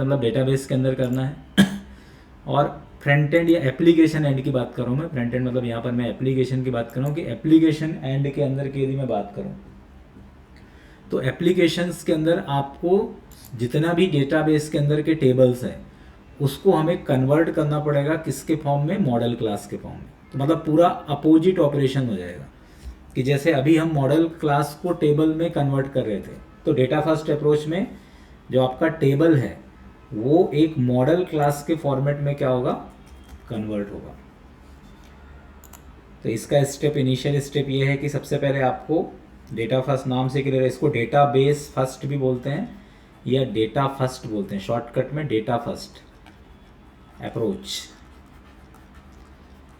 मतलब डेटाबेस के अंदर करना है। और फ्रंट एंड या एप्लीकेशन एंड की बात करूँ मैं, फ्रंट एंड मतलब यहाँ पर मैं एप्लीकेशन की बात कर रहा हूँ कि एप्लीकेशन एंड के अंदर की यदि मैं बात करूँ तो एप्लीकेशंस के अंदर आपको जितना भी डेटाबेस के अंदर के टेबल्स हैं उसको हमें कन्वर्ट करना पड़ेगा किसके फॉर्म में, मॉडल क्लास के फॉर्म में। तो मतलब पूरा अपोजिट ऑपरेशन हो जाएगा कि जैसे अभी हम मॉडल क्लास को टेबल में कन्वर्ट कर रहे थे, तो डेटा फर्स्ट अप्रोच में जो आपका टेबल है वो एक मॉडल क्लास के फॉर्मेट में क्या होगा, कन्वर्ट होगा। तो इसका स्टेप, इनिशियल स्टेप ये है कि सबसे पहले आपको डेटा फर्स्ट नाम से क्लियर है, इसको डेटा बेस फर्स्ट भी बोलते हैं या डेटा फर्स्ट बोलते हैं, शॉर्टकट में डेटा फर्स्ट अप्रोच,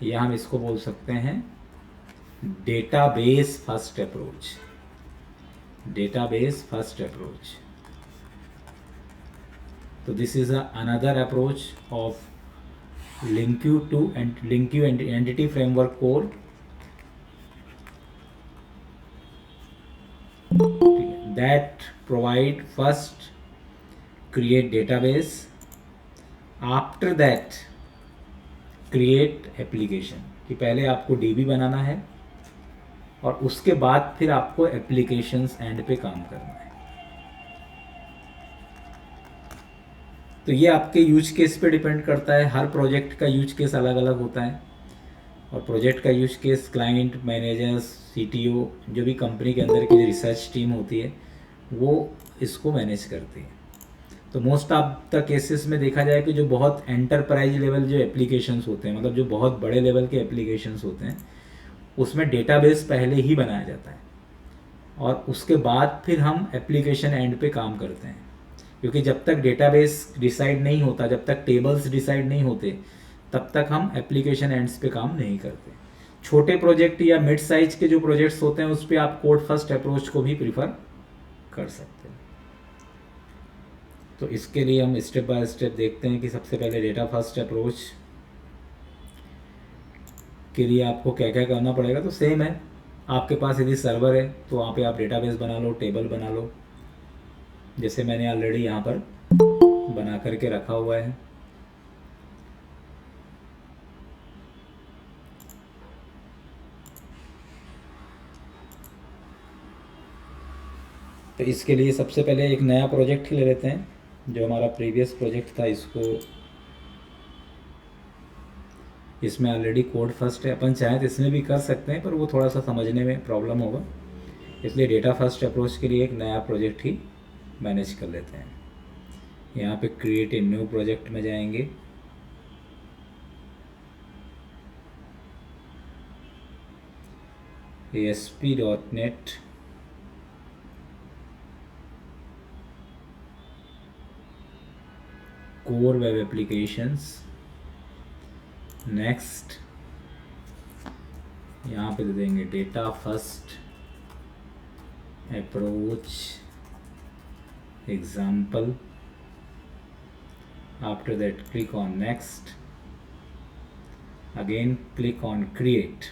या हम इसको बोल सकते हैं database first approach, database first approach. तो this is another approach of LINQ entity framework core, that provide first create database, after that create application, कि पहले आपको DB बनाना है और उसके बाद फिर आपको एप्लीकेशंस एंड पे काम करना है। तो ये आपके यूज केस पे डिपेंड करता है, हर प्रोजेक्ट का यूज केस अलग अलग होता है और प्रोजेक्ट का use case client, managers, CTO, जो भी कंपनी के अंदर की जो रिसर्च टीम होती है वो इसको मैनेज करती है। तो मोस्ट ऑफ द केसेस में देखा जाए कि जो बहुत एंटरप्राइज लेवल जो एप्लीकेशंस होते हैं, मतलब जो बहुत बड़े लेवल के एप्लीकेशंस होते हैं, उसमें डेटाबेस पहले ही बनाया जाता है और उसके बाद फिर हम एप्लीकेशन एंड पे काम करते हैं। क्योंकि जब तक डेटाबेस डिसाइड नहीं होता, जब तक टेबल्स डिसाइड नहीं होते, तब तक हम एप्लीकेशन एंड्स पे काम नहीं करते। छोटे प्रोजेक्ट या मिड साइज के जो प्रोजेक्ट्स होते हैं उस पर आप कोड फर्स्ट अप्रोच को भी प्रीफर कर सकते हैं। तो इसके लिए हम स्टेप बाय स्टेप देखते हैं कि सबसे पहले डेटा फर्स्ट अप्रोच के लिए आपको क्या क्या करना पड़ेगा। तो सेम है, आपके पास यदि सर्वर है तो वहाँ पे आप डेटाबेस बना लो, टेबल बना लो, जैसे मैंने ऑलरेडी यहाँ पर बना करके रखा हुआ है। तो इसके लिए सबसे पहले एक नया प्रोजेक्ट ही ले लेते हैं, जो हमारा प्रीवियस प्रोजेक्ट था, इसमें ऑलरेडी कोड फर्स्ट है। अपन चाहें तो इसमें भी कर सकते हैं पर वो थोड़ा सा समझने में प्रॉब्लम होगा, इसलिए डेटा फर्स्ट अप्रोच के लिए एक नया प्रोजेक्ट ही मैनेज कर लेते हैं। यहाँ पे क्रिएट ए न्यू प्रोजेक्ट में जाएंगे, ASP.NET core web applications, next यहाँ पे दे देंगे data first approach example, after that click on next, again click on create.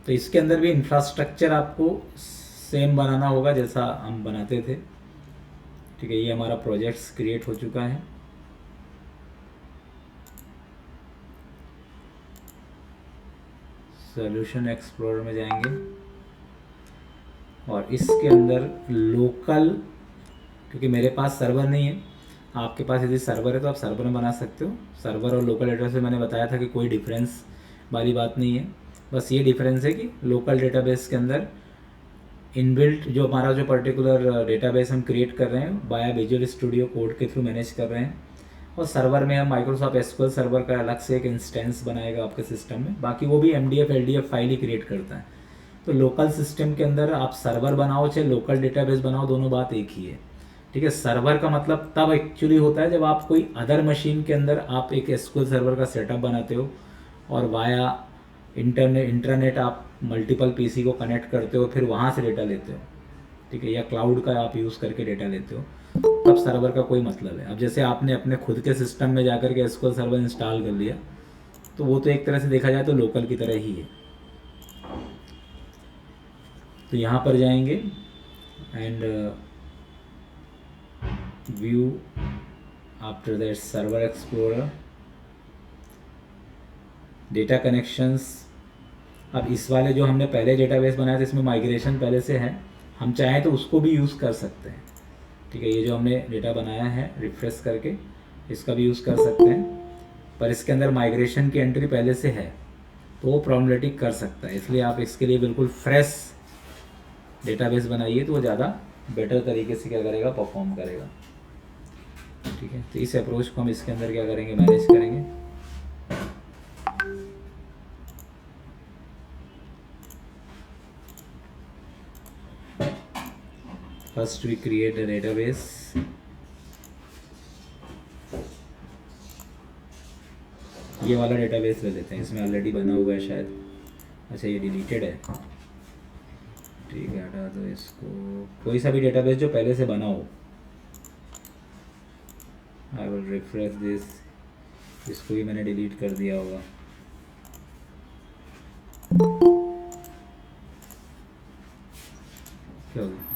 तो इसके अंदर भी इंफ्रास्ट्रक्चर आपको सेम बनाना होगा जैसा हम बनाते थे। ठीक है, ये हमारा प्रोजेक्ट्स क्रिएट हो चुका है। सॉल्यूशन एक्सप्लोरर में जाएंगे और इसके अंदर लोकल, क्योंकि मेरे पास सर्वर नहीं है, आपके पास यदि सर्वर है तो आप सर्वर में बना सकते हो। सर्वर और लोकल एड्रेस में मैंने बताया था कि कोई डिफरेंस वाली बात नहीं है, बस ये डिफरेंस है कि लोकल डेटाबेस के अंदर इनबिल्ट जो हमारा जो पर्टिकुलर डेटाबेस हम क्रिएट कर रहे हैं बाया विजुअल स्टूडियो कोड के थ्रू मैनेज कर रहे हैं, और सर्वर में हम माइक्रोसॉफ्ट एसक्यूएल सर्वर का अलग से एक इंस्टेंस बनाएगा आपके सिस्टम में, बाकी वो भी MDF LDF फाइल ही क्रिएट करता है। तो लोकल सिस्टम के अंदर आप सर्वर बनाओ चाहे लोकल डेटाबेस बनाओ, दोनों बात एक ही है। ठीक है, सर्वर का मतलब तब एक्चुअली होता है जब आप कोई अदर मशीन के अंदर आप एक एसक्यूएल सर्वर का सेटअप बनाते हो और वाया इंटरनेट आप मल्टीपल PC को कनेक्ट करते हो, फिर वहाँ से डेटा लेते हो। ठीक है, या क्लाउड का आप यूज़ करके डेटा लेते हो। तब सर्वर का कोई मतलब है। अब जैसे आपने अपने खुद के सिस्टम में जाकर के एसक्यूएल सर्वर इंस्टॉल कर लिया, तो वो तो एक तरह से देखा जाए तो लोकल की तरह ही है। तो यहाँ पर जाएंगे and view, after that server explorer, data connections. अब इस वाले जो हमने पहले डेटाबेस बनाया था इसमें माइग्रेशन पहले से है, हम चाहें तो उसको भी यूज़ कर सकते हैं। ठीक है, ये जो हमने डेटा बनाया है रिफ्रेश करके इसका भी यूज़ कर सकते हैं, पर इसके अंदर माइग्रेशन की एंट्री पहले से है तो वो प्रॉब्लमेटिक कर सकता है। इसलिए आप इसके लिए बिल्कुल फ्रेश डेटाबेस बनाइए तो वो ज़्यादा बेटर तरीके से क्या करेगा, परफॉर्म करेगा। ठीक है, तो इस अप्रोच को हम इसके अंदर क्या करेंगे, मैनेज करेंगे। First we create a database. ये वाला डेटाबेस ले लेते हैं, इसमें ऑलरेडी बना हुआ है शायद। अच्छा, ये डिलीटेड है, ठीक है, हटा दो इसको। कोई सा भी डेटाबेस जो पहले से बना हो। आई विल रिफ्रेश दिस, इसको भी मैंने डिलीट कर दिया होगा। क्या होगा?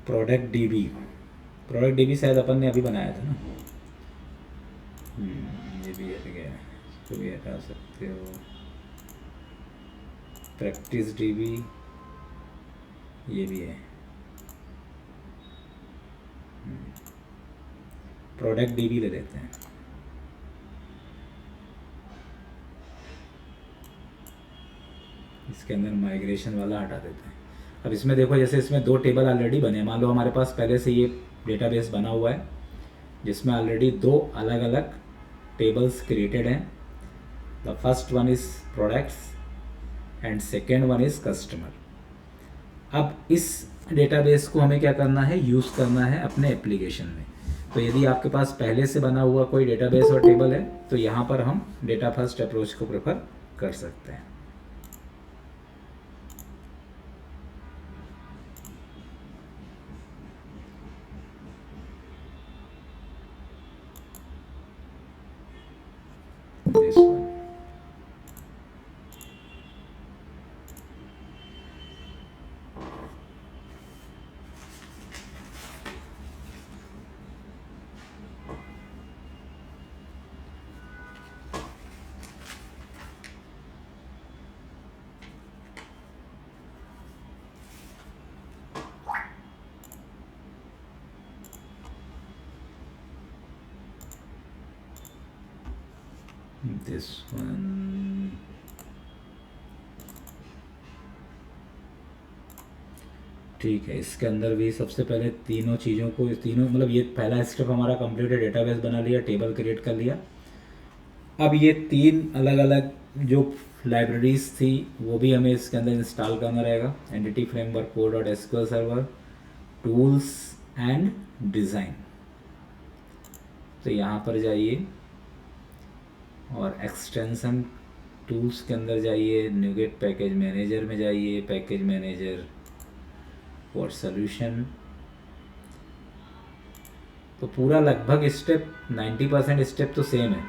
प्रोडक्ट डीबी, प्रोडक्ट डीबी शायद अपन ने अभी बनाया था ना। ये भी हट गया, इसको भी हटा सकते हो। प्रैक्टिस डीबी, ये भी है। प्रोडक्ट डीबी ले लेते हैं। इसके अंदर माइग्रेशन वाला हटा देते हैं। अब इसमें देखो, जैसे इसमें 2 टेबल ऑलरेडी बने हैं। मान लो हमारे पास पहले से ये डेटाबेस बना हुआ है जिसमें ऑलरेडी 2 अलग अलग टेबल्स क्रिएटेड हैं। The first one is products and second one is customer. अब इस डेटाबेस को हमें क्या करना है, यूज़ करना है अपने एप्लीकेशन में। तो यदि आपके पास पहले से बना हुआ कोई डेटाबेस और टेबल है तो यहाँ पर हम डेटा फर्स्ट अप्रोच को प्रेफर कर सकते हैं। This one. This one. ठीक है, इसके अंदर भी सबसे पहले तीनों चीज़ों को, तीनों मतलब ये पहला स्टेप हमारा कंप्लीट है, डेटाबेस बना लिया, टेबल क्रिएट कर लिया। अब ये 3 अलग अलग जो लाइब्रेरीज थी वो भी हमें इसके अंदर इंस्टॉल करना रहेगा। Entity framework, code SQL server, tools and design. तो यहाँ पर जाइए और एक्सटेंशन टूल्स के अंदर जाइए, न्यूगेट पैकेज मैनेजर में जाइए, पैकेज मैनेजर फॉर सॉल्यूशन। तो पूरा लगभग स्टेप 90% स्टेप तो सेम है,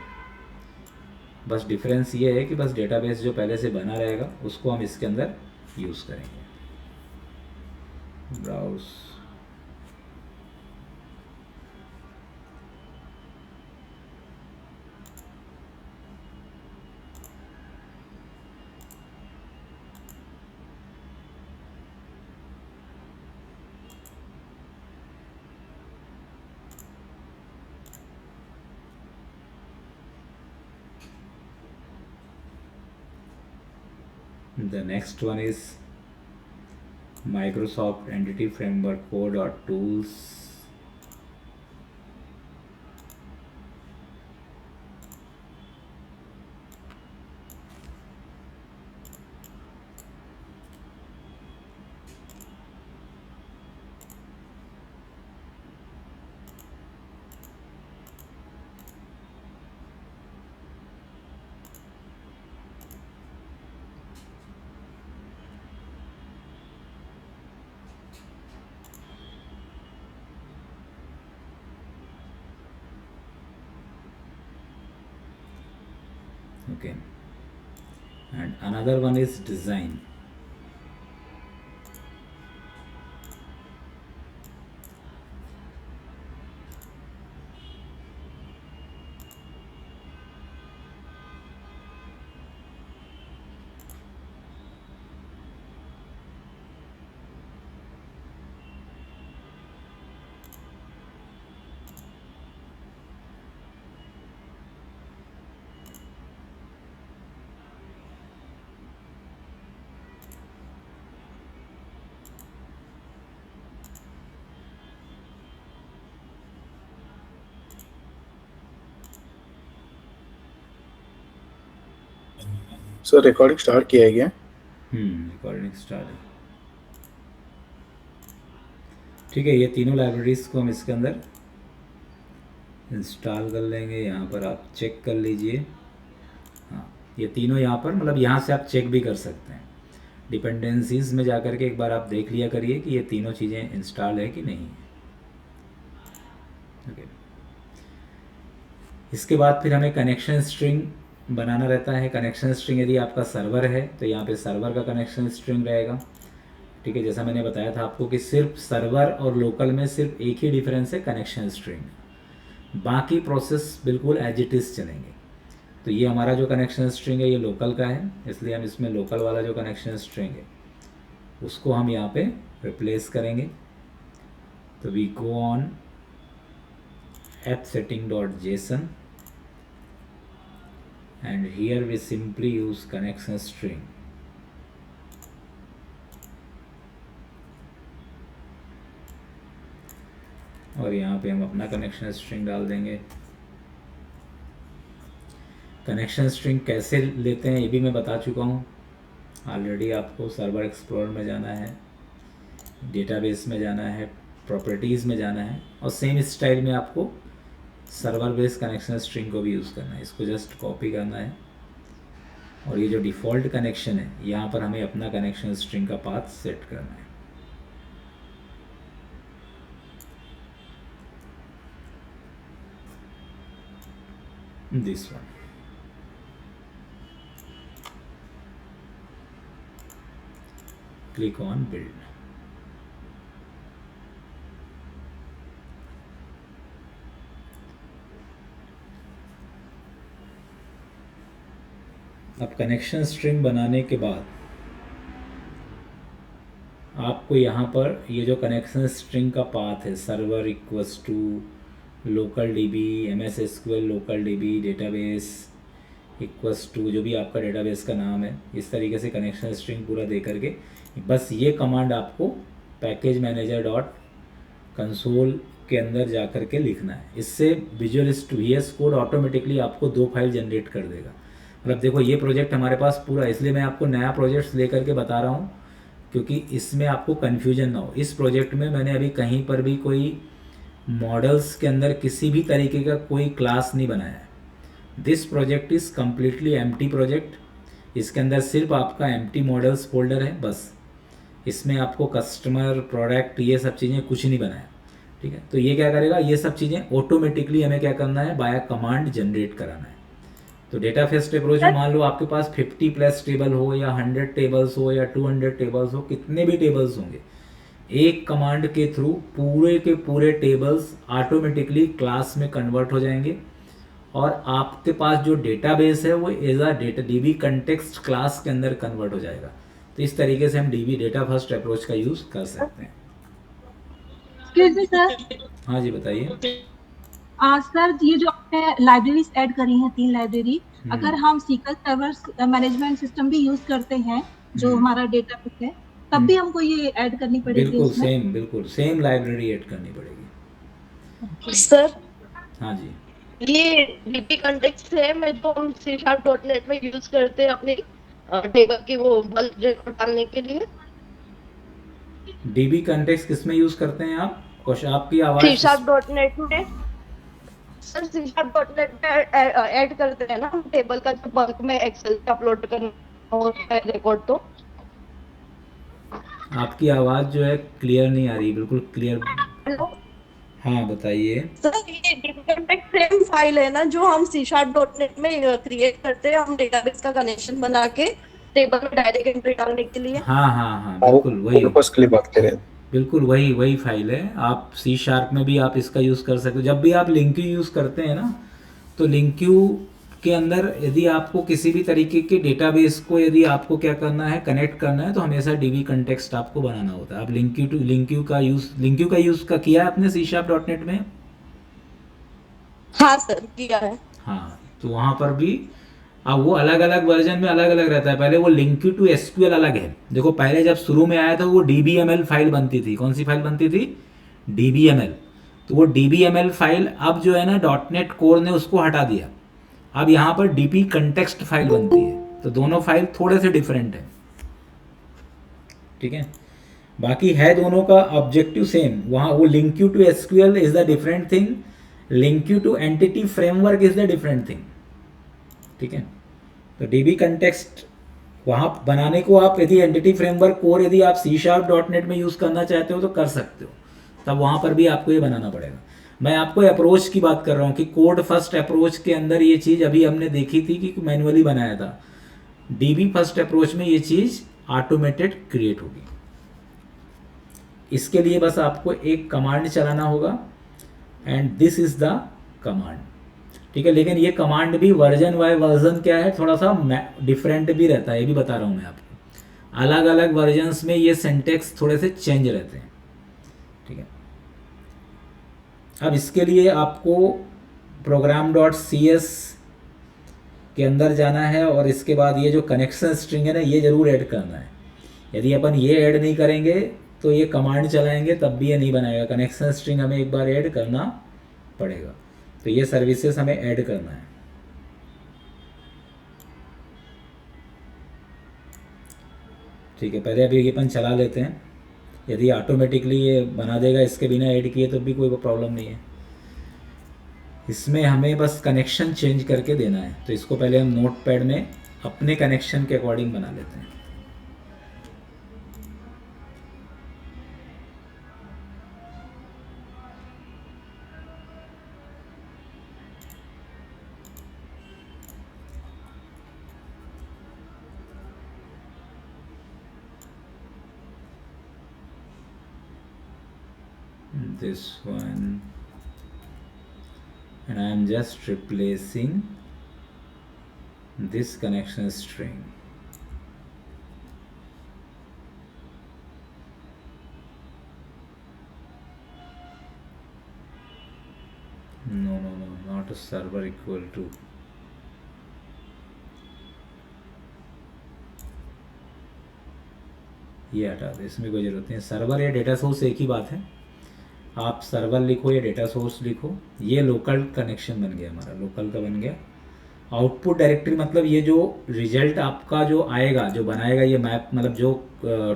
बस डिफरेंस ये है कि बस डेटाबेस जो पहले से बना रहेगा उसको हम इसके अंदर यूज़ करेंगे। Browse, the next one is Microsoft Entity Framework Core.tools. Okay, and another one is design. Sir recording start किया है क्या? रिकॉर्डिंग स्टार्ट है। ठीक है, ये तीनों लाइब्रेरीज को हम इसके अंदर इंस्टॉल कर लेंगे। यहाँ पर आप चेक कर लीजिए। हाँ, ये तीनों यहाँ पर, मतलब यहाँ से आप चेक भी कर सकते हैं। डिपेंडेंसीज में जा कर के एक बार आप देख लिया करिए कि ये तीनों चीज़ें इंस्टॉल है कि नहीं है। ओके, इसके बाद फिर हमें कनेक्शन स्ट्रिंग बनाना रहता है। कनेक्शन स्ट्रिंग यदि आपका सर्वर है तो यहाँ पे सर्वर का कनेक्शन स्ट्रिंग रहेगा। ठीक है, जैसा मैंने बताया था आपको कि सिर्फ सर्वर और लोकल में सिर्फ एक ही डिफरेंस है, कनेक्शन स्ट्रिंग। बाकी प्रोसेस बिल्कुल एज इट इज़ चलेंगे। तो ये हमारा जो कनेक्शन स्ट्रिंग है ये लोकल का है, इसलिए हम इसमें लोकल वाला जो कनेक्शन स्ट्रिंग है उसको हम यहाँ पे रिप्लेस करेंगे। तो we go on appsetting.json and here we simply use connection string. और यहाँ पे हम अपना कनेक्शन स्ट्रिंग डाल देंगे। कनेक्शन स्ट्रिंग कैसे लेते हैं ये भी मैं बता चुका हूँ ऑलरेडी। आपको सर्वर एक्सप्लोरर में जाना है, डेटाबेस में जाना है, प्रॉपर्टीज़ में जाना है, और सेम स्टाइल में आपको सर्वर बेस कनेक्शन स्ट्रिंग को भी यूज़ करना है। इसको जस्ट कॉपी करना है और ये जो डिफ़ॉल्ट कनेक्शन है यहाँ पर हमें अपना कनेक्शन स्ट्रिंग का पाथ सेट करना है। This one. Click on build. अब कनेक्शन स्ट्रिंग बनाने के बाद आपको यहाँ पर ये जो कनेक्शन स्ट्रिंग का पाथ है, server equals to local DB MS SQL local DB database equals to जो भी आपका डेटाबेस का नाम है, इस तरीके से कनेक्शन स्ट्रिंग पूरा दे करके बस ये कमांड आपको पैकेज मैनेजर डॉट कंसोल के अंदर जा कर के लिखना है। इससे विजुअल VS कोड ऑटोमेटिकली आपको 2 फाइल जनरेट कर देगा। मतलब देखो ये प्रोजेक्ट हमारे पास पूरा, इसलिए मैं आपको नया प्रोजेक्ट्स लेकर के बता रहा हूँ क्योंकि इसमें आपको कन्फ्यूजन ना हो। इस प्रोजेक्ट में मैंने अभी कहीं पर भी कोई मॉडल्स के अंदर किसी भी तरीके का कोई क्लास नहीं बनाया है। This project is completely empty project. इसके अंदर सिर्फ आपका एम्प्टी मॉडल्स फोल्डर है बस। इसमें आपको कस्टमर प्रोडक्ट ये सब चीज़ें कुछ नहीं बनाया। ठीक है, तो ये क्या करेगा, ये सब चीज़ें ऑटोमेटिकली हमें क्या करना है, बाय कमांड जनरेट कराना है। तो डेटा फर्स्ट अप्रोच में मान लो आपके पास 50+ टेबल हो या 100 टेबल्स हो या 200 टेबल्स हो, कितने भी टेबल्स होंगे, एक कमांड के थ्रू पूरे के पूरे टेबल्स ऑटोमेटिकली क्लास में कन्वर्ट हो जाएंगे और आपके पास जो डेटाबेस है वो as a DB context class के अंदर कन्वर्ट हो जाएगा। तो इस तरीके से हम DB डेटा फर्स्ट अप्रोच का यूज़ कर सकते हैं। सर, हाँ जी बताइए। सर ये जो आपने लाइब्रेरीज ऐड करी हैं 3 लाइब्रेरी, अगर हम SQL सर्वर मैनेजमेंट सिस्टम भी यूज करते हैं जो हमारा डेटाबेस है, तब भी हमको ये ऐड करनी पड़ेगी उसमें? बिल्कुल सेम लाइब्रेरी ऐड करनी पड़ेगी। सर हाँ जी, ये डीबी कंटेक्स्ट है मैं जो हम C#.NET में यूज करते हैं अपनी टेबल की वो बल्क रिकॉर्ड डालने के लिए। DB कंटेक्स्ट किस में यूज करते हैं आप? आपकी आवाज C#.NET में सर, C#.NEट में ऐड करते हैं ना हम टेबल का जो बल्क में एक्सेल पे अपलोड करना होता है रिकॉर्ड। तो आपकी आवाज जो है क्लियर नहीं आ रही, बिल्कुल क्लियर। हेलो हाँ बताइए। सर, ये डीबी कंटेक्स्ट सेम फाइल है ना जो हम C#.NET में क्रिएट करते हैं, हम डेटाबेस का कनेक्शन बना के टेबल में डायरेक्ट एंट्री डालने के लिए। हाँ हाँ हाँ, वो बिल्कुल वही, पर्पस के लिए बात कर रहे हैं। बिल्कुल वही वही फाइल है। आप C# में भी आप इसका यूज़ कर सकते हो। जब भी आप लिंक्यू यूज़ करते हैं ना, तो लिंक्यू के अंदर यदि आपको किसी भी तरीके के डेटाबेस को यदि आपको क्या करना है, कनेक्ट करना है, तो हमेशा डीबी कंटेक्स्ट आपको बनाना होता है। आप लिंक्यू का यूज़ का किया है अपने C#.NET में? हाँ सर, किया है। हाँ, तो वहाँ पर भी अब वो अलग अलग वर्जन में अलग अलग रहता है। पहले वो लिंक्यू टू एसक्यूएल अलग है। देखो पहले जब शुरू में आया था वो DBML फाइल बनती थी। कौन सी फाइल बनती थी? DBML। तो वो DBML फाइल अब जो है ना .NET कोर ने उसको हटा दिया। अब यहाँ पर DB कंटेक्स्ट फाइल बनती है। तो दोनों फाइल थोड़े से डिफरेंट है, ठीक है। बाकी है दोनों का ऑब्जेक्टिव सेम। वहाँ वो LINQ to SQL is the different thing, LINQ to entity framework is the different thing, ठीक है। तो DB कंटेक्स्ट वहाँ बनाने को आप यदि एंटिटी फ्रेमवर्क कोर यदि आप C#.NET में यूज़ करना चाहते हो तो कर सकते हो, तब वहाँ पर भी आपको ये बनाना पड़ेगा। मैं आपको अप्रोच की बात कर रहा हूँ कि कोड फर्स्ट अप्रोच के अंदर ये चीज़ अभी हमने देखी थी कि मैनुअली बनाया था। DB फर्स्ट अप्रोच में ये चीज़ ऑटोमेटेड क्रिएट होगी। इसके लिए बस आपको एक कमांड चलाना होगा, and this is the command, ठीक है। लेकिन ये कमांड भी वर्जन बाय वर्जन क्या है, थोड़ा सा डिफरेंट भी रहता है, ये भी बता रहा हूँ मैं आपको। अलग अलग वर्जन्स में ये सिंटेक्स थोड़े से चेंज रहते हैं, ठीक है। अब इसके लिए आपको program.cs के अंदर जाना है, और इसके बाद ये जो कनेक्शन स्ट्रिंग है ना, ये ज़रूर ऐड करना है। यदि अपन ये ऐड नहीं करेंगे तो ये कमांड चलाएंगे तब भी ये नहीं बनाएगा। कनेक्शन स्ट्रिंग हमें एक बार ऐड करना पड़ेगा। तो ये सर्विसेज हमें ऐड करना है, ठीक है। पहले अभी ये अपन चला लेते हैं। यदि ऑटोमेटिकली ये बना देगा इसके बिना ऐड किए तो भी कोई प्रॉब्लम नहीं है। इसमें हमें बस कनेक्शन चेंज करके देना है। तो इसको पहले हम नोटपैड में अपने कनेक्शन के अकॉर्डिंग बना लेते हैं। This one, and I am just replacing this connection string. No, not a server equal to. ये हटा दे, इसमें कोई ज़रूरत नहीं है। सर्वर या डेटा सोर्स एक ही बात है। आप सर्वर लिखो या डेटा सोर्स लिखो, ये लोकल कनेक्शन बन गया हमारा, लोकल का बन गया। आउटपुट डायरेक्टरी मतलब ये जो रिजल्ट आपका जो आएगा, जो बनाएगा ये मैप, मतलब जो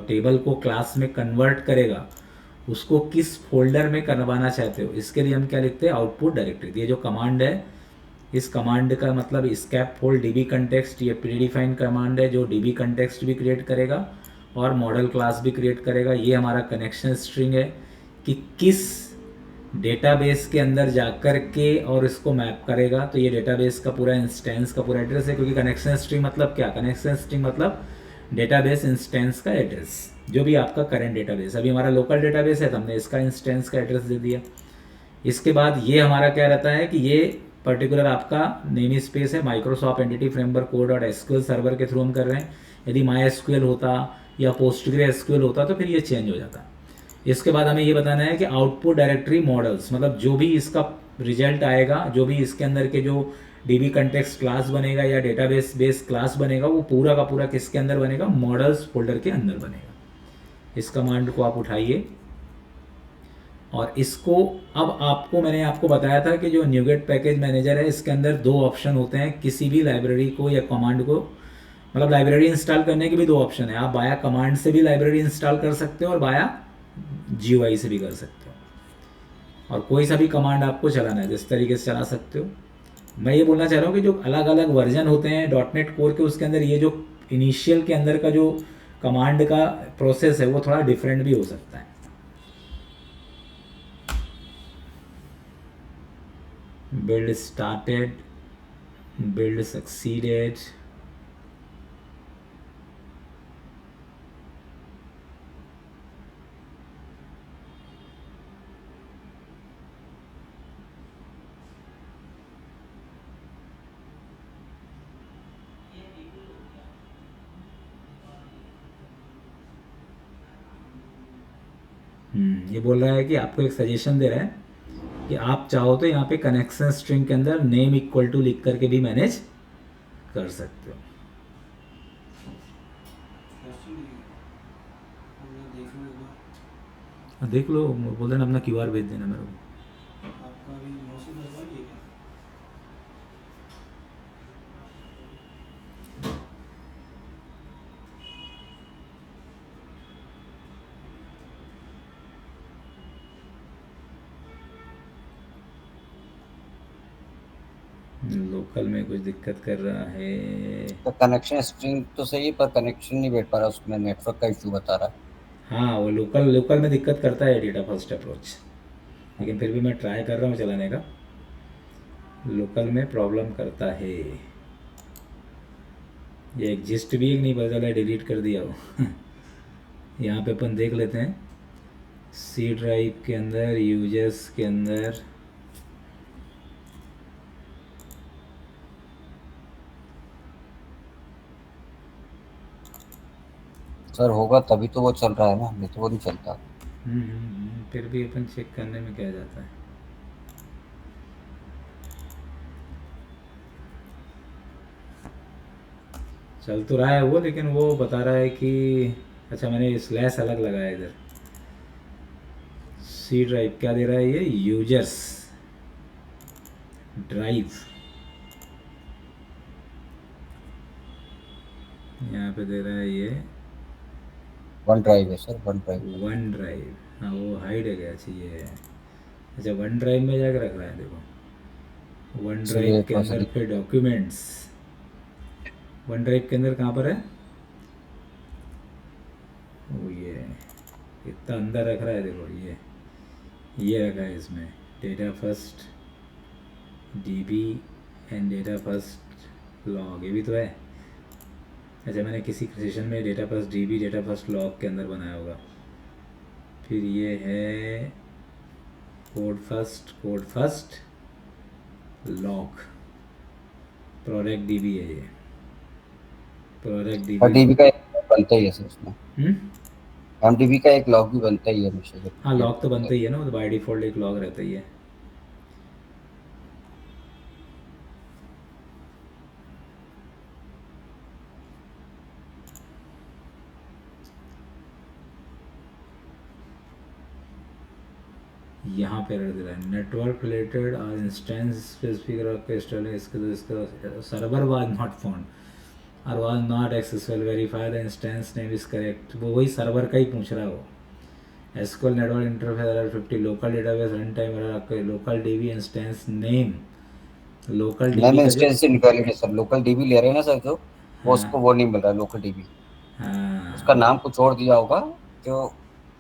टेबल को क्लास में कन्वर्ट करेगा, उसको किस फोल्डर में करवाना चाहते हो, इसके लिए हम क्या लिखते हैं, आउटपुट डायरेक्टरी। ये जो कमांड है, इस कमांड का मतलब स्कैप फोल्ड DB कंटेक्स्ट, ये प्रीडिफाइंड कमांड है जो DB कंटेक्स्ट भी क्रिएट करेगा और मॉडल क्लास भी क्रिएट करेगा। ये हमारा कनेक्शन स्ट्रिंग है कि किस डेटाबेस के अंदर जाकर के और इसको मैप करेगा। तो ये डेटाबेस का पूरा इंस्टेंस का पूरा एड्रेस है, क्योंकि कनेक्शन स्ट्रिंग मतलब क्या, कनेक्शन स्ट्रिंग मतलब डेटाबेस इंस्टेंस का एड्रेस, जो भी आपका करंट डेटाबेस। अभी हमारा लोकल डेटाबेस है तो हमने इसका इंस्टेंस का एड्रेस दे दिया। इसके बाद ये हमारा क्या रहता है कि ये पर्टिकुलर आपका नेम स्पेस है, माइक्रोसॉफ्ट एंटिटी फ्रेमवर्क कोड.SQL सर्वर के थ्रू हम कर रहे हैं। यदि MySQL होता या PostgreSQL होता तो फिर ये चेंज हो जाता। इसके बाद हमें ये बताना है कि आउटपुट डायरेक्टरी मॉडल्स, मतलब जो भी इसका रिजल्ट आएगा, जो भी इसके अंदर के जो DB कंटेक्स्ट क्लास बनेगा या डेटाबेस बेस क्लास बनेगा, वो पूरा का पूरा किसके अंदर बनेगा, मॉडल्स फोल्डर के अंदर बनेगा। इस कमांड को आप उठाइए और इसको, अब आपको मैंने आपको बताया था कि जो NuGet पैकेज मैनेजर है, इसके अंदर दो ऑप्शन होते हैं किसी भी लाइब्रेरी को या कमांड को, मतलब लाइब्रेरी इंस्टॉल करने के भी दो ऑप्शन है। आप बाया कमांड से भी लाइब्रेरी इंस्टॉल कर सकते हो और बाया GUI से भी कर सकते हो, और कोई सा भी कमांड आपको चलाना है जिस तरीके से चला सकते हो। मैं ये बोलना चाह रहा हूँ कि जो अलग अलग वर्जन होते हैं .NET कोर के, उसके अंदर ये जो इनिशियल के अंदर का जो कमांड का प्रोसेस है वो थोड़ा डिफरेंट भी हो सकता है। build started, build succeeded, ये बोल रहा है कि आपको एक सजेशन दे रहा है कि आप चाहो तो यहाँ पे कनेक्शन स्ट्रिंग के अंदर नेम इक्वल टू लिख करके भी मैनेज कर सकते हो। देख लो, बोल देना अपना क्यूआर भेज देना मेरे को। लोकल में कुछ दिक्कत कर रहा है। तो कनेक्शन स्ट्रिंग तो सही है पर कनेक्शन नहीं बैठ पा रहा, उसमें नेटवर्क का इशू बता रहा है। हाँ, वो लोकल में दिक्कत करता है डेटा फर्स्ट अप्रोच, लेकिन फिर भी मैं ट्राई कर रहा हूँ चलाने का। लोकल में प्रॉब्लम करता है। ये एग्जिस्ट भी एक नहीं पता चला, डिलीट कर दिया वो। यहाँ पे अपन देख लेते हैं सी ड्राइव के अंदर, यूजर्स के अंदर। सर होगा तभी तो वो चल रहा है ना, नहीं तो वो नहीं चलता। फिर भी अपन चेक करने में क्या जाता है। चल तो रहा है वो, लेकिन वो बता रहा है कि अच्छा मैंने स्लैश अलग लगाया इधर। सी ड्राइव क्या दे रहा है ये, यूजर्स ड्राइव, यहाँ पे दे रहा है ये वन ड्राइव है sir, one drive. One drive, हाँ वो हाइड है क्या चाहिए। अच्छा वन ड्राइव में जाकर रख रहा है, देखो वन ड्राइव के अंदर फिर डॉक्यूमेंट्स, वन ड्राइव के अंदर कहाँ पर है वो, ये इतना अंदर रख रहा है, देखो ये रखा है इसमें, data first dB and data first log, ये भी तो है। अच्छा मैंने किसी सेशन में data first dB data first log के अंदर बनाया होगा। फिर ये है code first log, product dB है ये, प्रोडक्ट डीबी का एक बनता ही है सर उसमें। एमडीबी का एक लॉग भी बनता ही है हमेशा। हाँ लॉग तो बनता ही है ना, वो तो बाय डिफॉल्ट एक लॉग रहता ही है। यहाँ पे रख दे रहा है नेटवर्क रिलेटेड और इंस्टेंस स्पेसिफिक रिक्वेस्ट है, इसका सर्वर वाज नॉट फाउंड और was not accessible, verify the instance name is correct. वो वही सर्वर का ही पूछ रहा है वो। SQL network interface error 50, local database run time error, आपके local DB instance name, local DB का इंस्टेंस इनवैलिड है सर, लोकल डीबी ले रहे हैं ना सर जो, वो उसको वो नहीं मिल रहा लोकल डीबी। हाँ उसका नाम कुछ और दिया होगा जो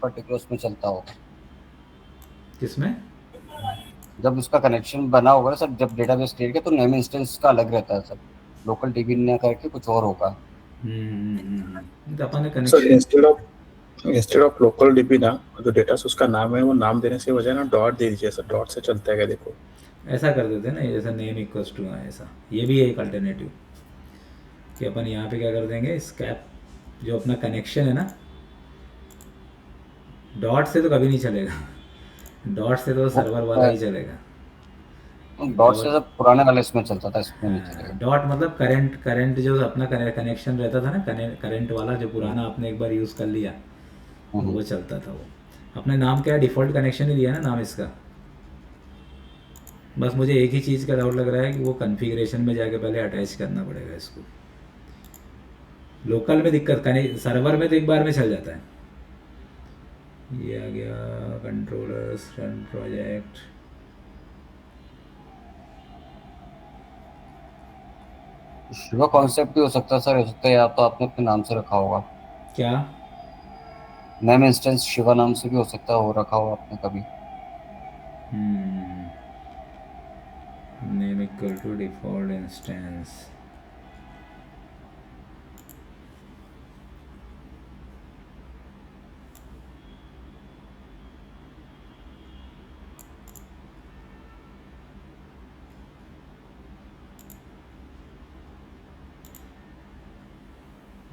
पर्टिकुलर उसमें चलता होगा। किसमें जब उसका कनेक्शन बना होगा सर, जब डेटाबेस क्रिएट किया तो नेम इंस्टेंस का अलग रहता है सर, लोकल डीबी ने करके कुछ और होगा। तो अपन ने sir connection instead of local dB ना, जो डेटा उसका नाम है वो नाम देने से वजह ना डॉट दे दीजिए सर, डॉट से चलता है क्या देखो। ऐसा कर देते हैं ना, जैसा नेम इक्वल्स टू है ऐसा, ये भी है एक अल्टरनेटिव कि अपन यहाँ पे क्या कर देंगे, स्कैप जो अपना कनेक्शन है ना, डॉट से तो कभी नहीं चलेगा, डॉट से तो सर्वर वाला ही चलेगा। डॉट से सब पुराने वाले इसमें चलता था, इसमें नहीं चलेगा। डॉट मतलब करंट जो अपना कनेक्शन रहता था ना, करंट वाला जो पुराना आपने एक बार यूज़ कर लिया वो चलता था। वो अपने नाम क्या है, डिफ़ॉल्ट कनेक्शन ही दिया ना नाम इसका। बस मुझे एक ही चीज़ का डाउट लग रहा है कि वो कॉन्फ़िगरेशन में जाके पहले अटैच करना पड़ेगा इसको। लोकल में दिक्कत, सर्वर में तो एक बार में चल जाता है। ये आ गया controllers run project, Shiva concept भी हो सकता है सर, हो सकता है या तो आपने अपने नाम से रखा होगा। क्या नेम इंस्टेंस शिवा नाम से भी हो सकता है, हो रखा हो आपने कभी। Name equal to default instance.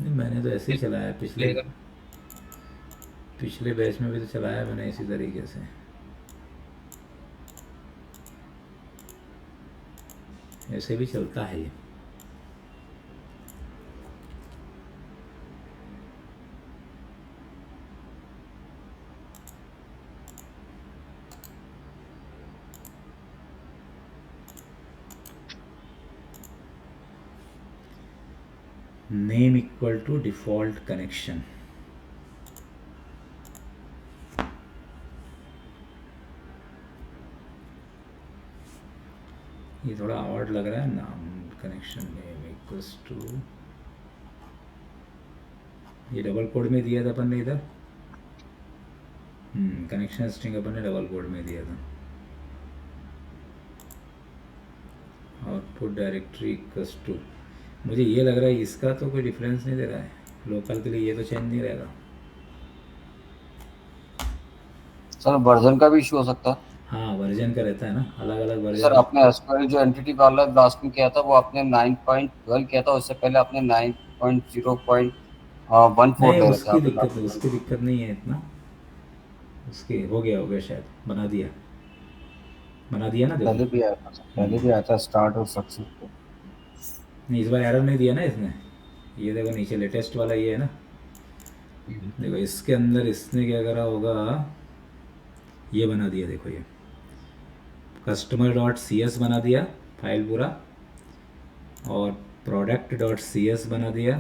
नहीं, मैंने तो ऐसे ही चलाया, पिछले बैच में भी तो चलाया मैंने इसी तरीके से। ऐसे भी चलता है ये। Name equal to default connection. ये थोड़ा ऑड लग रहा है नाम। कनेक्शन नेम इक्वल्स टू, ये डबल कोड में दिया था अपन ने इधर। कनेक्शन स्ट्रिंग अपन ने डबल कोड में दिया था। आउटपुट डायरेक्टरी इक्वल्स टू, मुझे ये लग रहा है इसका तो कोई डिफरेंस नहीं दे रहा है, लोकल के लिए ये तो चेंज नहीं रहेगा। सर वर्जन का भी इशू हो सकता है। हाँ, वर्जन का रहता है ना, अलग अलग वर्जन। सर आपने एसक्यूएल जो एंटिटी वाला लास्ट में किया था वो आपने 9.12 किया था, उससे पहले आपने 9.0.14 नहीं, दे रखा उसकी दिक्कत नहीं है इतना। उसके हो गया शायद, बना दिया ना। पहले भी आया था स्टार्ट और सक्सेस। नहीं, इस बार एरर नहीं दिया ना इसने। ये देखो नीचे लेटेस्ट वाला ये है ना, देखो इसके अंदर इसने क्या करा होगा, ये बना दिया। देखो ये customer.cs बना दिया फाइल पूरा, और product.cs बना दिया,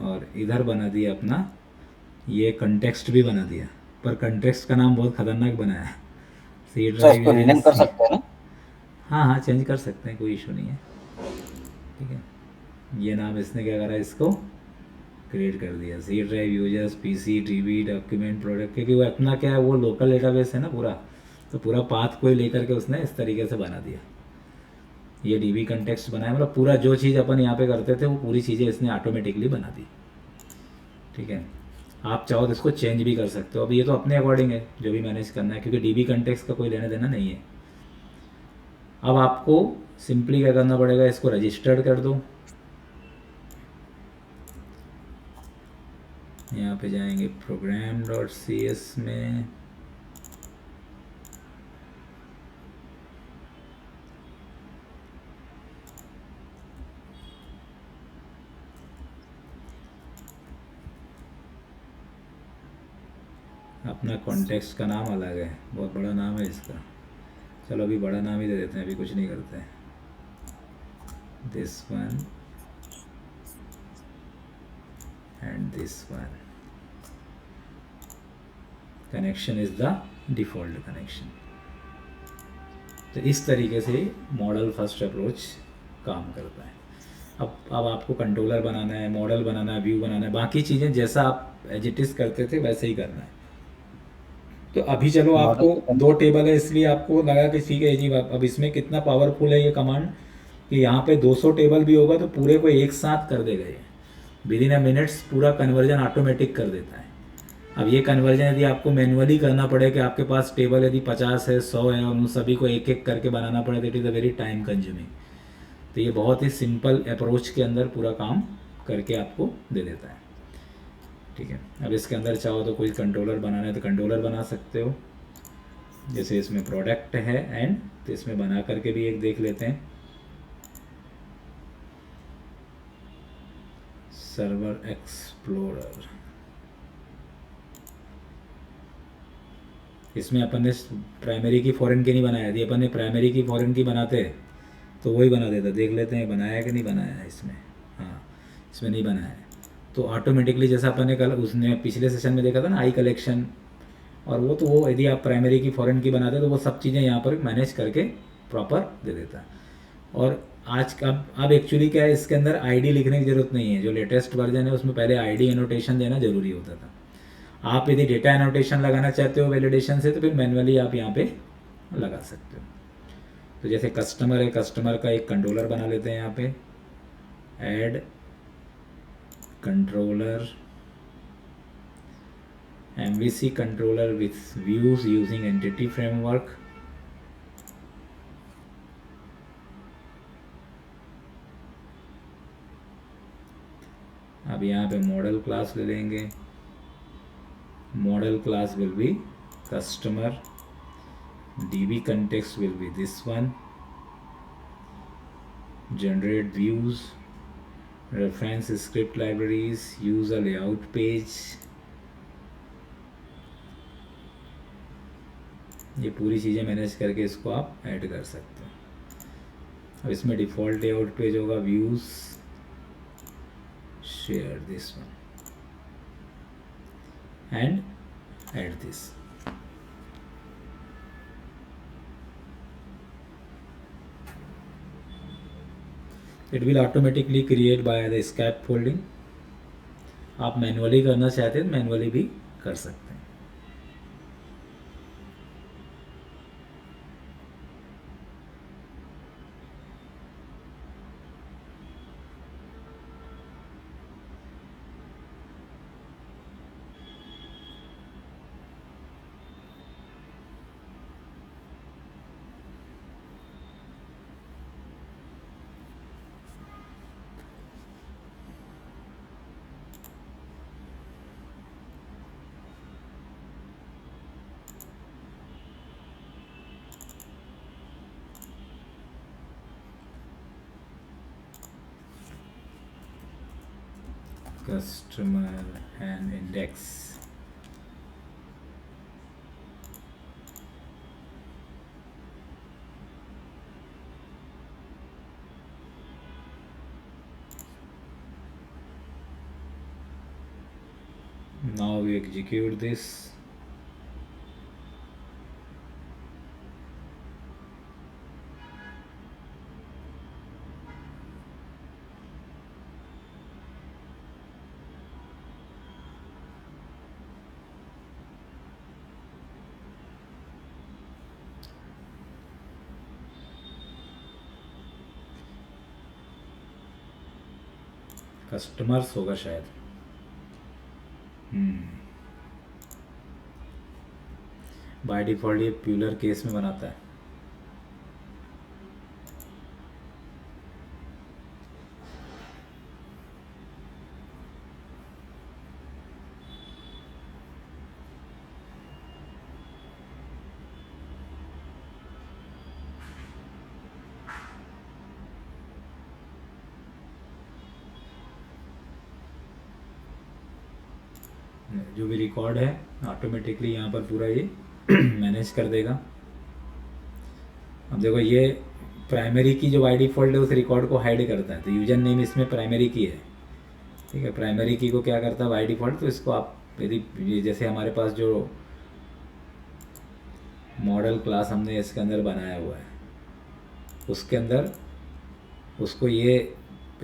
और इधर बना दिया अपना ये कंटेक्स्ट भी बना दिया। पर कंटेक्स्ट का नाम बहुत खतरनाक बनाया है। सी ड्राइव रीनेम कर सकते हैं ना? हाँ, चेंज कर सकते हैं, कोई इशू नहीं है। ठीक है, ये नाम इसने क्या करा, इसको क्रिएट कर दिया। C drive users PC TV document product, क्योंकि वो अपना क्या है, वो लोकल डेटाबेस है ना पूरा, तो पूरा पाथ को ही लेकर के उसने इस तरीके से बना दिया। ये डीबी कंटेक्स्ट बनाया, मतलब पूरा जो चीज़ अपन यहाँ पे करते थे वो पूरी चीज़ें इसने ऑटोमेटिकली बना दी। ठीक है, आप चाहो तो इसको चेंज भी कर सकते हो। अब ये तो अपने अकॉर्डिंग है जो भी मैनेज करना है, क्योंकि डीबी कंटेक्स्ट का कोई लेना देना नहीं है। अब आपको सिंपली क्या करना पड़ेगा, इसको रजिस्टर्ड कर दो। यहाँ पे जाएंगे program.cs में, अपना कॉन्टेक्स्ट का नाम अलग है, बहुत बड़ा नाम है इसका। चलो अभी बड़ा नाम ही दे देते हैं, अभी कुछ नहीं करते हैं। This one and this one, connection is the default connection. तो इस तरीके से मॉडल फर्स्ट अप्रोच काम करता है। अब आपको कंट्रोलर बनाना है, मॉडल बनाना है, व्यू बनाना है, बाकी चीज़ें जैसा आप एजिटिस करते थे वैसे ही करना है। तो अभी चलो आपको 2 टेबल है, इसलिए आपको लगा कि ठीक है जी, अब इसमें कितना पावरफुल है ये कमांड कि यहाँ पे 200 टेबल भी होगा तो पूरे को एक साथ कर देगा ये। विदिन अ मिनट्स पूरा कन्वर्जन ऑटोमेटिक कर देता है। अब ये कन्वर्जन यदि आपको मैनुअली करना पड़े कि आपके पास टेबल यदि 50 है, 100 है, और उन सभी को एक एक करके बनाना पड़े, तो it is a very time consuming. तो ये बहुत ही सिंपल अप्रोच के अंदर पूरा काम करके आपको दे देता है। ठीक है, अब इसके अंदर चाहो तो कोई कंट्रोलर बनाना है तो कंट्रोलर बना सकते हो। जैसे इसमें प्रोडक्ट है एंड, तो इसमें बना करके भी एक देख लेते हैं। सर्वर एक्सप्लोरर, इसमें अपन ने प्राइमरी की फॉरेन की नहीं बनाया। यदि अपन ने प्राइमरी की फॉरेन की बनाते तो वही बना देता। देख लेते हैं बनाया कि नहीं बनाया है इसमें। हाँ, इसमें नहीं बनाया है, तो ऑटोमेटिकली जैसा अपन ने कल उसने पिछले सेशन में देखा था ना, आई कलेक्शन और वो यदि आप प्राइमरी की फॉरेन की बनाते तो वो सब चीज़ें यहाँ पर मैनेज करके प्रॉपर दे देता। और आज अब एक्चुअली क्या है, इसके अंदर आईडी लिखने की ज़रूरत नहीं है। जो लेटेस्ट वर्जन है उसमें पहले आईडी एनोटेशन देना ज़रूरी होता था। आप यदि डेटा एनोटेशन लगाना चाहते हो वैलिडेशन से, तो फिर मैनुअली आप यहाँ पे लगा सकते हो। तो जैसे कस्टमर है, कस्टमर का एक कंट्रोलर बना लेते हैं यहाँ पे, add controller MVC controller with views using entity framework. अब यहाँ पे मॉडल क्लास ले लेंगे, model class will be customer, DB context will be this one, generate views, reference script libraries, use a layout page. ये पूरी चीज़ें manage करके इसको आप ऐड कर सकते हो। अब इसमें डिफ़ॉल्ट लेआउट पेज होगा, views, share this one and add this. It will automatically create by the scaffolding. आप मैनुअली करना चाहते हैं मैनुअली भी कर सकते हैं। Customer and index. Now we execute this. Customers होगा शायद। बाय डिफ़ॉल्ट ये प्यूलर केस में बनाता है। जो भी रिकॉर्ड है ऑटोमेटिकली यहाँ पर पूरा ये मैनेज कर देगा। अब देखो ये प्राइमरी की जो बाय डिफ़ॉल्ट है उस रिकॉर्ड को हाइड करता है, तो यूजर नेम इसमें प्राइमरी की है, ठीक है। प्राइमरी की को क्या करता है बाय डिफ़ॉल्ट, तो इसको आप यदि जैसे हमारे पास जो मॉडल क्लास हमने इसके अंदर बनाया हुआ है उसके अंदर उसको ये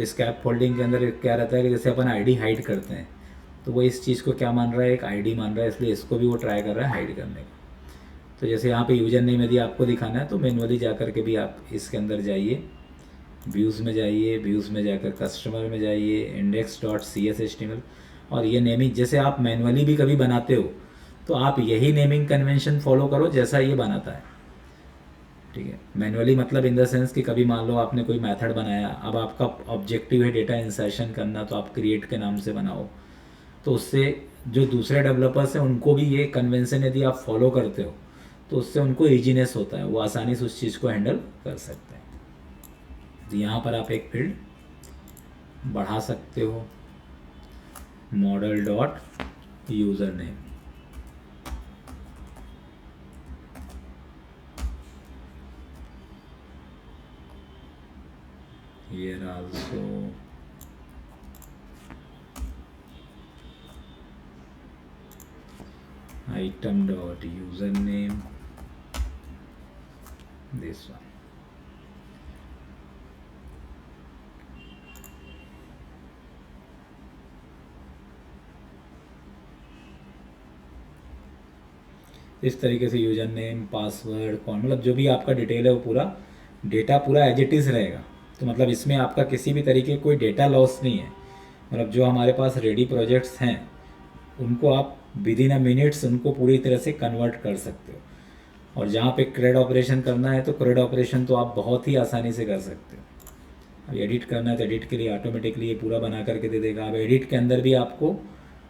स्कैफोल्डिंग के अंदर क्या रहता है कि जैसे अपन आईडी हाइड करते हैं तो वो इस चीज़ को क्या मान रहा है, एक आईडी मान रहा है, इसलिए इसको भी वो ट्राई कर रहा है हाइड करने का। तो जैसे यहाँ पे यूजर नेम यदि आपको दिखाना है तो मैनुअली जा कर के भी आप इसके अंदर जाइए, व्यूज़ में जाइए, व्यूज़ में जाकर कस्टमर में जाइए, index.cshtml, और ये नेमिंग जैसे आप मैनुअली भी कभी बनाते हो तो आप यही नेमिंग कन्वेंशन फॉलो करो जैसा ये बनाता है, ठीक है। मैनुअली मतलब इन द सेंस कि कभी मान लो आपने कोई मेथड बनाया, अब आपका ऑब्जेक्टिव है डेटा इंसर्शन करना, तो आप क्रिएट के नाम से बनाओ, तो उससे जो दूसरे डेवलपर्स हैं उनको भी ये कन्वेंशन यदि आप फॉलो करते हो तो उससे उनको ईजीनेस होता है, वो आसानी से उस चीज़ को हैंडल कर सकते हैं। तो यहाँ पर आप एक फील्ड बढ़ा सकते हो, model dot user name, here also item dot username, this one। इस तरीके से यूजर नेम, पासवर्ड, कौन मतलब जो भी आपका डिटेल है वो पूरा डेटा पूरा एज इट इज़ रहेगा। तो मतलब इसमें आपका किसी भी तरीके कोई डेटा लॉस नहीं है। मतलब जो हमारे पास रेडी प्रोजेक्ट्स हैं उनको आप विद इन अ मिनट्स उनको पूरी तरह से कन्वर्ट कर सकते हो। और जहाँ पे क्रेड ऑपरेशन करना है तो क्रेड ऑपरेशन तो आप बहुत ही आसानी से कर सकते हो। अब एडिट करना है तो एडिट के लिए ऑटोमेटिकली ये पूरा बना करके दे देगा। अब एडिट के अंदर भी आपको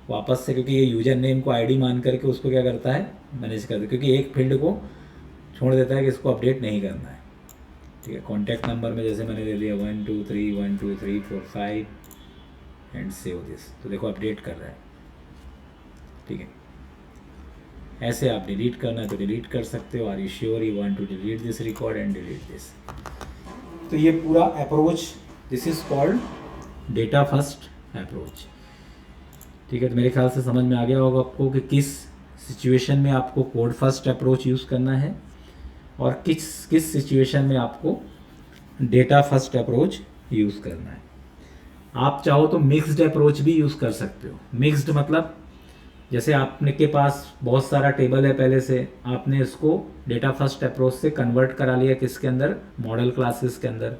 वापस से, क्योंकि ये यूजर नेम को आईडी मान करके उसको क्या करता है, मैनेज कर दे, क्योंकि एक फील्ड को छोड़ देता है कि इसको अपडेट नहीं करना है। ठीक है, कॉन्टैक्ट नंबर में जैसे मैंने ले लिया 1 2 3 1 2 3 4 5 एंड सेव दिस, तो देखो अपडेट कर रहा है। ठीक है, ऐसे आप डिलीट करना है तो डिलीट कर सकते हो। Are you sure you want to delete this record and delete this. तो ये पूरा approach, this is called data first approach. ठीक है, तो मेरे ख्याल से समझ में आ गया होगा आपको कि किस सिचुएशन में आपको कोड फर्स्ट अप्रोच यूज़ करना है और किस सिचुएशन में आपको डेटा फर्स्ट अप्रोच यूज़ करना है। आप चाहो तो मिक्स्ड अप्रोच भी यूज़ कर सकते हो। मिक्स्ड मतलब जैसे आपने के पास बहुत सारा टेबल है पहले से, आपने इसको डेटा फर्स्ट अप्रोच से कन्वर्ट करा लिया किसके अंदर, मॉडल क्लासेस के अंदर।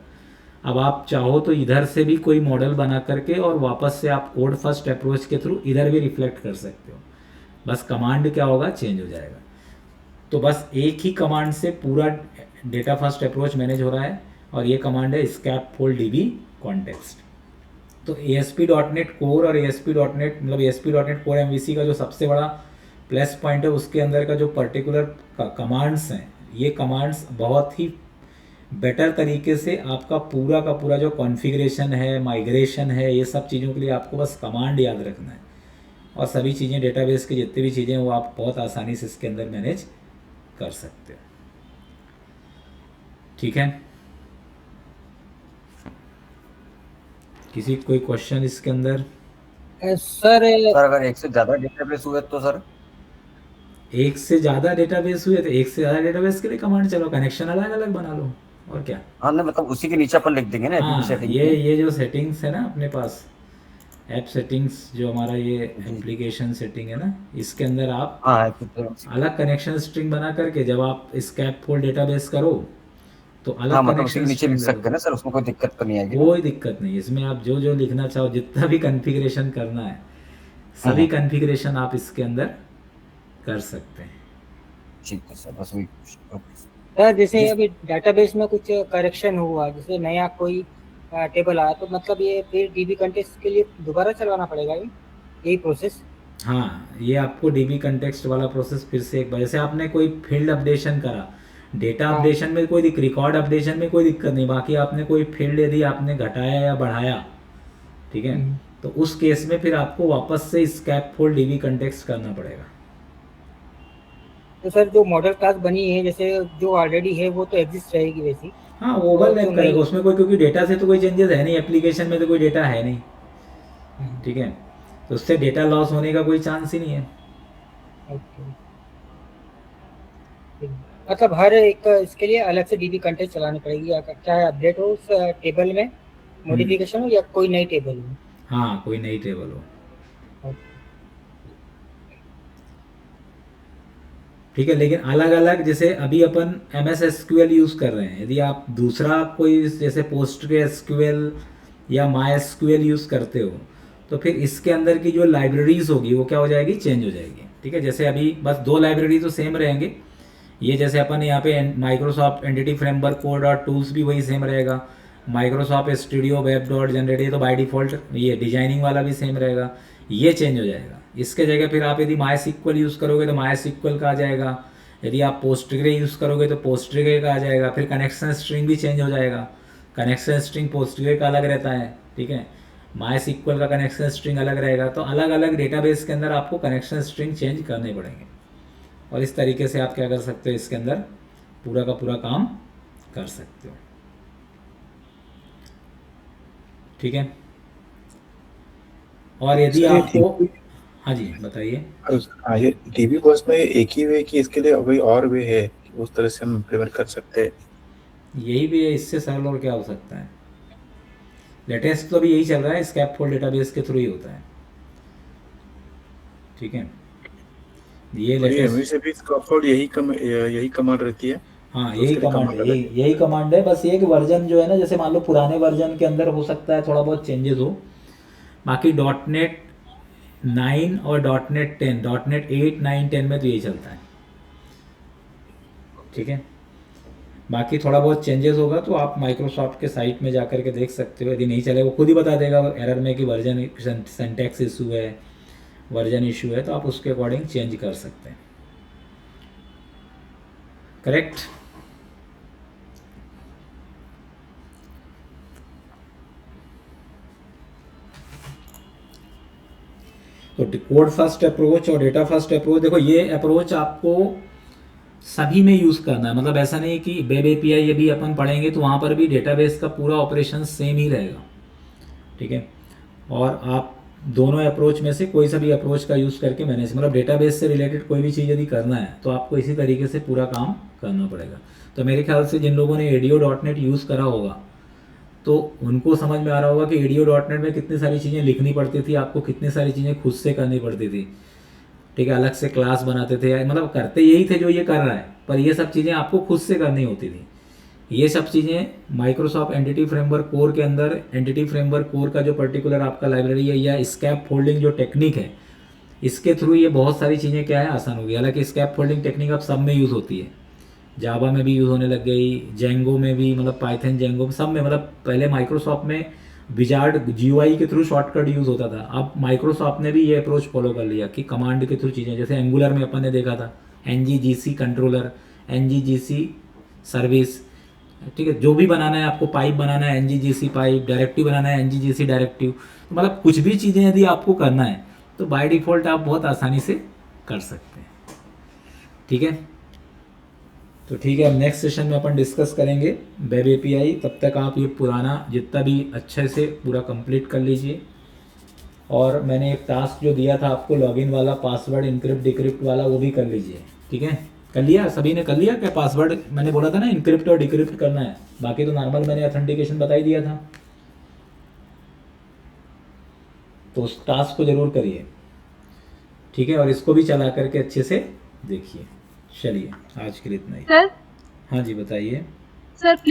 अब आप चाहो तो इधर से भी कोई मॉडल बना करके और वापस से आप कोड फर्स्ट अप्रोच के थ्रू इधर भी रिफ्लेक्ट कर सकते हो। बस कमांड क्या होगा, चेंज हो जाएगा। तो बस एक ही कमांड से पूरा डेटा फर्स्ट अप्रोच मैनेज हो रहा है और ये कमांड है स्कैफोल्ड डीबी कॉन्टेक्स्ट। तो ASP.NET कोर और ASP.NET मतलब ASP.NET कोर MVC का जो सबसे बड़ा प्लस पॉइंट है उसके अंदर का जो पर्टिकुलर कमांड्स हैं, ये कमांड्स बहुत ही बेटर तरीके से आपका पूरा का पूरा जो कॉन्फ़िगरेशन है, माइग्रेशन है, ये सब चीज़ों के लिए आपको बस कमांड याद रखना है और सभी चीज़ें डेटाबेस की जितनी भी चीज़ें हैं वो आप बहुत आसानी से इसके अंदर मैनेज कर सकते हो। ठीक है, किसी कोई क्वेश्चन इसके अंदर? सर अगर एक से ज्यादा डेटाबेस हुए तो सर, एक से ज़्यादा डेटाबेस हुए तो एक से ज़्यादा डेटाबेस के लिए कमांड चलो, कनेक्शन अलग अलग बना लो और क्या। हाँ नहीं मतलब उसी के नीचे अपन लिख देंगे ना हाँ, सेटिंग। ये जो सेटिंग्स है ना अपने पास, ऐप सेटिंग्स जो हमारा ये एप्लीकेशन सेटिंग है ना, इसके अंदर आप हाँ अलग कनेक्शन स्ट्रिंग बना करके जब आप स्कैफोल्ड डेटाबेस करो तो अलग हाँ मतलब उसी कनेक्शन के नीचे लिख स्ट्रिंग सकते हैं ना सर, उसमें कोई दिक्कत तो नहीं आएगी ना? कोई दिक्कत नहीं। इसमें आप जो जो लिखना चाहो, जितना भी कॉन्फ़िगरेशन करना है, सभी कॉन्फ़िगरेशन आप इसके अंदर कर सकते हैं। ठीक है सर, बस वही। सर जैसे अभी डेटाबेस में कुछ करेक्शन हुआ, जैसे नया कोई टेबल आया, तो मतलब ये फिर डीबी कंटेक्स्ट के लिए दोबारा चलवाना पड़ेगा यही प्रोसेस? हाँ, ये आपको डीबी कंटेक्स्ट वाला प्रोसेस फिर से एक बार, जैसे आपने कोई फील्ड अपडेशन करा, डेटा अपडेशन में कोई रिकॉर्ड अपडेशन में कोई दिक्कत नहीं, बाकी आपने कोई फील्ड यदि आपने घटाया या बढ़ाया, ठीक है, तो उस केस में फिर आपको वापस से स्कैफोल्ड डीबी कंटेक्स्ट करना पड़ेगा। तो सर जो मॉडल क्लास बनी है, जैसे जो ऑलरेडी है वो तो एग्जिस्ट रहेगी वैसी? हाँ, ओवरलैप तो करेगा नहीं। उसमें कोई, क्योंकि डेटा से तो कोई चेंजेस है नहीं, एप्लीकेशन में तो कोई डेटा है नहीं। ठीक है, तो उससे डेटा लॉस होने का कोई चांस ही नहीं है। ओके। मतलब हर एक इसके लिए अलग से डीबी कंटेक्स्ट चलानी पड़ेगी, अगर चाहे अपडेट हो उस टेबल में, मॉडिफिकेशन हो या कोई नई टेबल हो? हाँ, कोई नई टेबल हो। ठीक है, लेकिन अलग अलग, जैसे अभी अपन MS SQL यूज़ कर रहे हैं, यदि आप दूसरा कोई जैसे PostgreSQL या MySQL यूज़ करते हो तो फिर इसके अंदर की जो लाइब्रेरीज होगी वो क्या हो जाएगी, चेंज हो जाएगी। ठीक है, जैसे अभी बस 2 लाइब्रेरी तो सेम रहेंगे, ये जैसे अपन यहाँ पे माइक्रोसॉफ्ट एंटिटी फ्रेमवर्क कोड और टूल्स भी वही सेम रहेगा, Microsoft studio web dot generate, ये तो बाय डिफ़ॉल्ट ये डिजाइनिंग वाला भी सेम रहेगा, ये चेंज हो जाएगा। इसके जगह फिर आप यदि MySQL यूज़ करोगे तो MySQL का आ जाएगा, यदि आप पोस्टग्रे यूज़ करोगे तो पोस्टग्रे का आ जाएगा, फिर कनेक्शन स्ट्रिंग भी चेंज हो जाएगा, कनेक्शन स्ट्रिंग पोस्टग्रे का अलग रहता है। ठीक है, MySQL का कनेक्शन स्ट्रिंग अलग रहेगा, तो अलग अलग डेटाबेस के अंदर आपको कनेक्शन स्ट्रिंग चेंज करने पड़ेंगे और इस तरीके से आप क्या कर सकते हो, इसके अंदर पूरा का पूरा काम कर सकते हो। ठीक है, और यदि आपको, हाँ जी बताइए। हाँ, ये डीबी बस में एक ही वे कि इसके लिए कोई और वे है कि उस तरह से हम इम्प्लीमेंट कर सकते हैं? यही भी है, इससे सरल और क्या हो सकता है। लेटेस्ट तो भी यही चल रहा है, स्कैफोल्ड डेटाबेस के थ्रू ही होता है। ठीक है, ये और ये लेटेस्ट MVC से भी स्कैफोल्ड यही कमांड रहती है? हाँ तो यही उसके लिए कमांड है, कमांड यही कमांड है। बस ये कि वर्जन जो है ना, जैसे मान लो पुराने वर्जन के अंदर हो सकता है थोड़ा बहुत चेंजेस हो, बाकी डॉट नेट 9 और डॉट नेट 10, डॉट नेट 8 9 10 में तो यही चलता है, ठीक है। बाकी थोड़ा बहुत चेंजेस होगा तो आप माइक्रोसॉफ्ट के साइट में जा कर के देख सकते हो। यदि नहीं चले, वो खुद ही बता देगा एरर में कि वर्जन सिंटैक्स इशू है, वर्जन इशू है, तो आप उसके अकॉर्डिंग चेंज कर सकते हैं। करेक्ट। तो कोड फर्स्ट अप्रोच और डेटा फर्स्ट अप्रोच, देखो ये अप्रोच आपको सभी में यूज़ करना है। मतलब ऐसा नहीं कि वेब एपीआई ये भी अपन पढ़ेंगे तो वहाँ पर भी डेटाबेस का पूरा ऑपरेशन सेम ही रहेगा, ठीक है। और आप दोनों अप्रोच में से कोई सा भी अप्रोच का यूज़ करके मैनेज, मतलब डेटाबेस से रिलेटेड कोई भी चीज़ यदि करना है तो आपको इसी तरीके से पूरा काम करना पड़ेगा। तो मेरे ख्याल से जिन लोगों ने ADO.NET यूज़ करा होगा तो उनको समझ में आ रहा होगा कि ADO.NET में कितनी सारी चीज़ें लिखनी पड़ती थी, आपको कितनी सारी चीज़ें खुद से करनी पड़ती थी, ठीक है। अलग से क्लास बनाते थे, मतलब करते यही थे जो ये कर रहा है, पर ये सब चीज़ें आपको खुद से करनी होती थी। ये सब चीज़ें माइक्रोसॉफ्ट एंटिटी फ्रेमवर्क कोर के अंदर, एंटिटी फ्रेमवर्क कोर का जो पर्टिकुलर आपका लाइब्रेरी है या स्कैप फोल्डिंग जो टेक्निक है, इसके थ्रू ये बहुत सारी चीज़ें क्या है आसान हो गई। हालांकि स्कैप फोल्डिंग टेक्निक अब सब में यूज़ होती है, जावा में भी यूज़ होने लग गई, जेंगो में भी, मतलब पाइथन जेंगो सब में। मतलब पहले माइक्रोसॉफ्ट में विजार्ड GUI के थ्रू शॉर्टकट यूज़ होता था, अब माइक्रोसॉफ्ट ने भी ये अप्रोच फॉलो कर लिया कि कमांड के थ्रू चीज़ें, जैसे एंगुलर में अपन ने देखा था NGGC कंट्रोलर, NGGC सर्विस, ठीक है। जो भी बनाना है आपको, पाइप बनाना है NGGC पाइप, डायरेक्टिव बनाना है NGGC डायरेक्टिव, तो मतलब कुछ भी चीज़ें यदि आपको करना है तो बाय डिफ़ॉल्ट आप बहुत आसानी से कर सकते हैं, ठीक है। तो ठीक है, अब नेक्स्ट सेशन में अपन डिस्कस करेंगे वेब एपीआई। तब तक आप ये पुराना जितना भी अच्छे से पूरा कंप्लीट कर लीजिए। और मैंने एक टास्क जो दिया था आपको लॉगिन वाला, पासवर्ड इनक्रिप्ट डिक्रिप्ट वाला, वो भी कर लीजिए, ठीक है। कर लिया, सभी ने कर लिया क्या? पासवर्ड मैंने बोला था ना इनक्रिप्ट और डिक्रिप्ट करना है, बाकी तो नॉर्मल मैंने ऑथेंटिकेशन बता ही दिया था। तो उस टास्क को ज़रूर करिए, ठीक है। और इसको भी चला करके अच्छे से देखिए। चलिए आज के लिए इतना ही। सर हाँ जी बताइए। सर